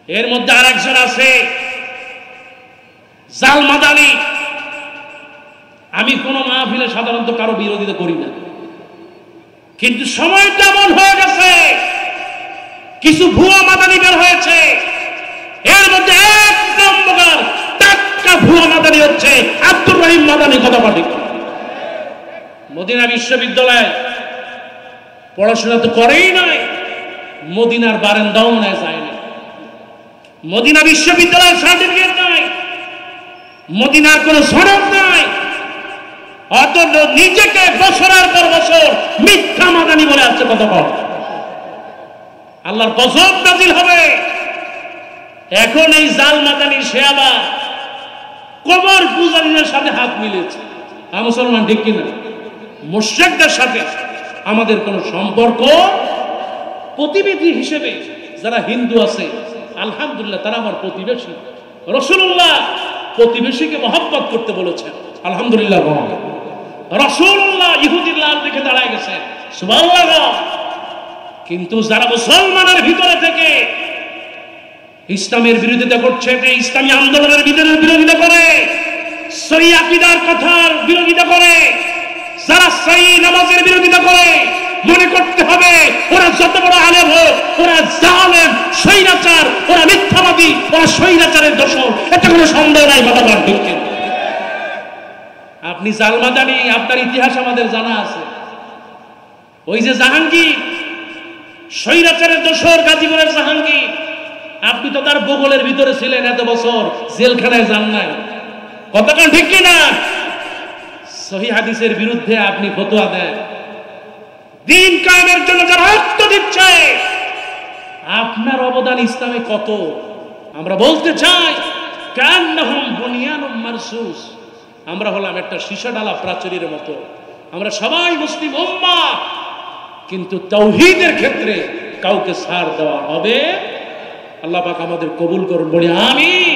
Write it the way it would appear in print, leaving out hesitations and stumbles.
এর মধ্যে আরেকজন আছে জাল মাদানি। আমি কোনো মাহফিলে সাধারণত কারো বিরোধিতা করি না, কিন্তু সময়টা এমন হয়ে গেছে কিছু ভুয়া মাদানি বের হয়েছে। এর মধ্যে এক নম্বর টাটকা ভুয়া মাদানি হচ্ছে আব্দুর রহিম মাদানি। কথা ঠিক। মদিনা বিশ্ববিদ্যালয়ে পড়াশোনা তো করেই নাই, মদিনার বারান্দাও নেয় যায় না, মদিনা বিশ্ববিদ্যালয়ের সার্টিফিকেট নাই, মদিনার কোন সনদ নাই, অথচ নিজেকে বছরের পর বছর মিথ্যা মাদানি বলে আসছে। কত কম আল্লাহর গজব নাজিল হবে। এখন এই জাল মাদানি সে আবার কবর পূজারীদের সাথে হাত মিলেছে। মুসলমান ঠিক কিনা? মুশরিকদের সাথে আমাদের কোনো সম্পর্ক, প্রতিবেশী হিসেবে যারা হিন্দু আছে আলহামদুলিল্লাহ তারা আমার প্রতিবেশী। রাসূলুল্লাহ প্রতিবেশীকে মহব্বত করতে বলেছেন, আলহামদুলিল্লাহ। রাসূলুল্লাহ ইহুদির লাল দেখে দাঁড়ায় গেছেন, সুবহানাল্লাহ। কিন্তু যারা মুসলমানের ভিতরে থেকে ইসলামের বিরোধিতা করছে, ইসলামী আন্দোলনের বিরোধিতা করে, সহি আকীদার কথার বিরোধিতা করে, যারা সহি নামাজের বিরোধিতা করে, মনে করতে হবে ওরা যত বড় আলেম হোক, ওরা জালেম, স্বৈরাচার, ওরা মিথ্যাবাদী, ওরা স্বৈরাচারের দোষর, এটা কোনো সন্দেহ নাই। বাবা ঠিক। আপনি জাল মাদানি, আপনার ইতিহাস আমাদের জানা আছে। ওই যে জাহাঙ্গীর স্বৈরাচারের দোষর, গাজীপুরের জাহাঙ্গীর, আপনি তো তার বগলের ভিতরে ছিলেন এত বছর, জেলখানায় যান নাই। কতক্ষণ ঠিক কিনা? সহিহ হাদিসের বিরুদ্ধে আপনি ফতোয়া দেন, দিন কায়েমের জন্য যারা রক্ত দিচ্ছে, আপনার অবদান ইসলামে কত? আমরা বলতে চাই কান্নাহুম বুনিয়ানুম মারসুস, আমরা হলাম একটা সীসা ডালা প্রাচীরের মতো। আমরা সবাই মুসলিম উম্মাহ, কিন্তু তাওহীদের ক্ষেত্রে কাউকে ছাড় দেওয়া হবে। আল্লাহ পাক আমাদের কবুল করুন, বলি আমিন।